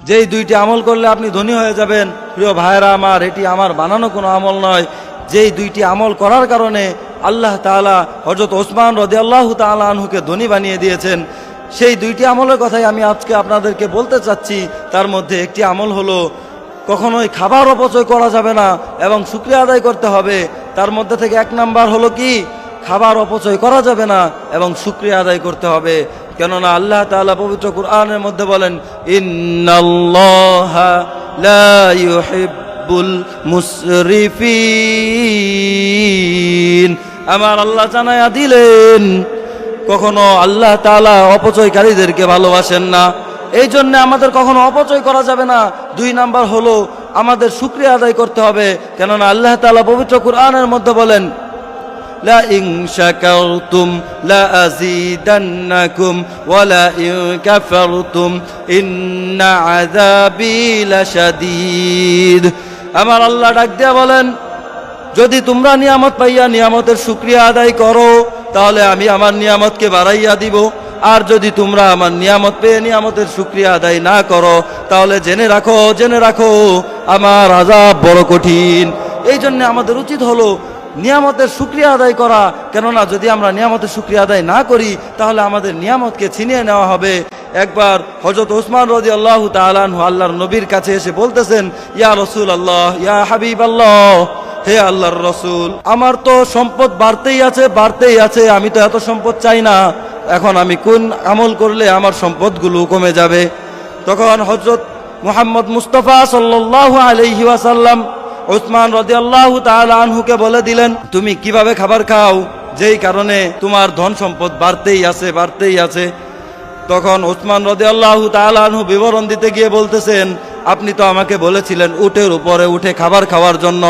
যেই দুইটি আমল করলে আপনি ধনী হয়ে যাবেন। প্রিয় ভাইরা আমার, এটি আমার বানানো কোনো আমল নয়। যেই দুইটি আমল করার কারণে আল্লাহ তাআলা হযরত ওসমান রাদিয়াল্লাহু তাআলা আনহুকে ধনী বানিয়ে দিয়েছেন, সেই দুইটি আমলের কথাই আমি আজকে আপনাদেরকে বলতে চাচ্ছি। তার মধ্যে একটি আমল হলো, কখনোই খাবার অপচয় করা যাবে না এবং শুকরিয়া আদায় করতে হবে। তার মধ্যে থেকে এক নাম্বার হলো কি, খাবার অপচয় করা যাবে না এবং শুকরিয়া আদায় করতে হবে। কেননা আল্লাহ তাআলা পবিত্র কুরআনের মধ্যে বলেন, ইন্নাল্লাহা লা ইউহিব্বুল মুসরিফিন। আমার আল্লাহ জানায়া দিলেন, কখনো আল্লাহ তাআলা অপচয়কারীদেরকে ভালোবাসেন না। এই জন্য আমাদের কখনো অপচয় করা যাবে না। 2 নাম্বার হলো আমাদের শুকরিয়া আদায় করতে হবে। কেননা আল্লাহ তাআলা পবিত্র কুরআনের মধ্যে বলেন, লা ইন শাকারতুম লা আযীদান্নাকুম ওয়া লা ইন কাফারতুম ইন্না আযাবি লাশাদীদ। আমার আল্লাহ ডাক দিয়া বলেন, যদি তোমরা নিয়ামত পাইয়া নিয়ামতের শুকরিয়া আদায় করো তাহলে আমি আমার নিয়ামতকে বাড়াইয়া দিব, আর যদি তোমরা আমার নিয়ামত পেয়ে নিয়ামতের শুকরিয়া আদায় না করো তাহলে জেনে রাখো আমার আযাব বড় কঠিন। এই জন্য আমাদের উচিত হলো নিয়ামতের শুকরিয়া আদায় করা। কেননা যদি আমরা নিয়ামতের শুকরিয়া আদায় না করি তাহলে আমাদের নিয়ামতকে ছিনিয়ে নেওয়া হবে। একবার হযরত ওসমান রাদিয়াল্লাহু তাআলা আনহু আল্লাহর নবীর কাছে এসে বলতেছেন, ইয়া রাসূলুল্লাহ, ইয়া হাবিবাল্লাহ, হে আল্লাহর রাসূল, আমার তো সম্পদ বাড়তেই আছে, আমি তো এত সম্পদ চাই না। এখন আমি কোন আমল করলে আমার সম্পদগুলো কমে যাবে? তখন হযরত মুহাম্মদ মুস্তাফা সাল্লাল্লাহু আলাইহি ওয়াসাল্লাম ওসমান রাদিয়াল্লাহু তাআলা আনহুকে বলে দিলেন, তুমি কিভাবে খাবার খাও যেই কারণে তোমার ধন সম্পদ বাড়তেই আছে। তখন ওসমান রাদিয়াল্লাহু তাআলা আনহু বিবরণ দিতে গিয়ে বলতেছেন, আপনি তো আমাকে বলেছিলেন উটের উপরে উঠে খাবার খাওয়ার জন্য।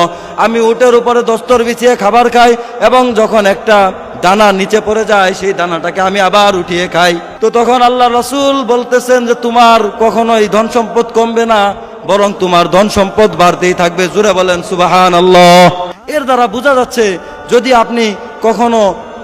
আমি উটের উপরে দস্তর বিছিয়ে খাবার খাই এবং যখন একটা দানা নিচে পড়ে যায় সেই দানাটাকে আমি আবার উঠিয়ে খাই। তো তখন আল্লাহ রাসূল বলতেছেন যে তোমার কখনোই ধন সম্পদ কমবে না, বরং তোমার ধন সম্পদ বাড়তেই থাকবে। জোরে বলেন সুবহানাল্লাহ। এর দ্বারা বোঝা যাচ্ছে, যদি আপনি কখনো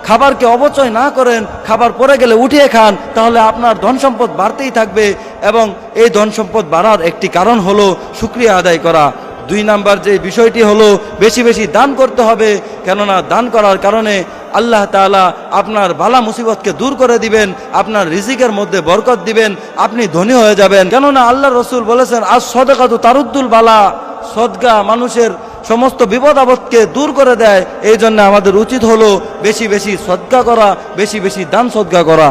খাবারকে অপচয় না করেন, খাবার পড়ে গেলে উঠিয়ে খান, তাহলে আপনার ধন সম্পদ বাড়তেই থাকবে। এবং এই ধন সম্পদ বাড়ার একটি কারণ হলো শুকরিয়া আদায় করা। 2 নাম্বার যে বিষয়টি হলো, বেশি বেশি দান করতে হবে। কেননা দান করার কারণে আল্লাহ তাআলা আপনার বালা মুসিবতকে দূর করে দিবেন, আপনার রিজিকের মধ্যে বরকত দিবেন, আপনি ধনী হয়ে যাবেন। কেননা আল্লাহর রাসূল বলেছেন, আস সাদাকাতু তারুদ্দুল বালা, সদকা মানুষের সমস্ত বিপদ আপদকে দূর করে দেয়। এই জন্য আমাদের উচিত হলো বেশি বেশি সদকা করা, বেশি বেশি দান সদকা করা।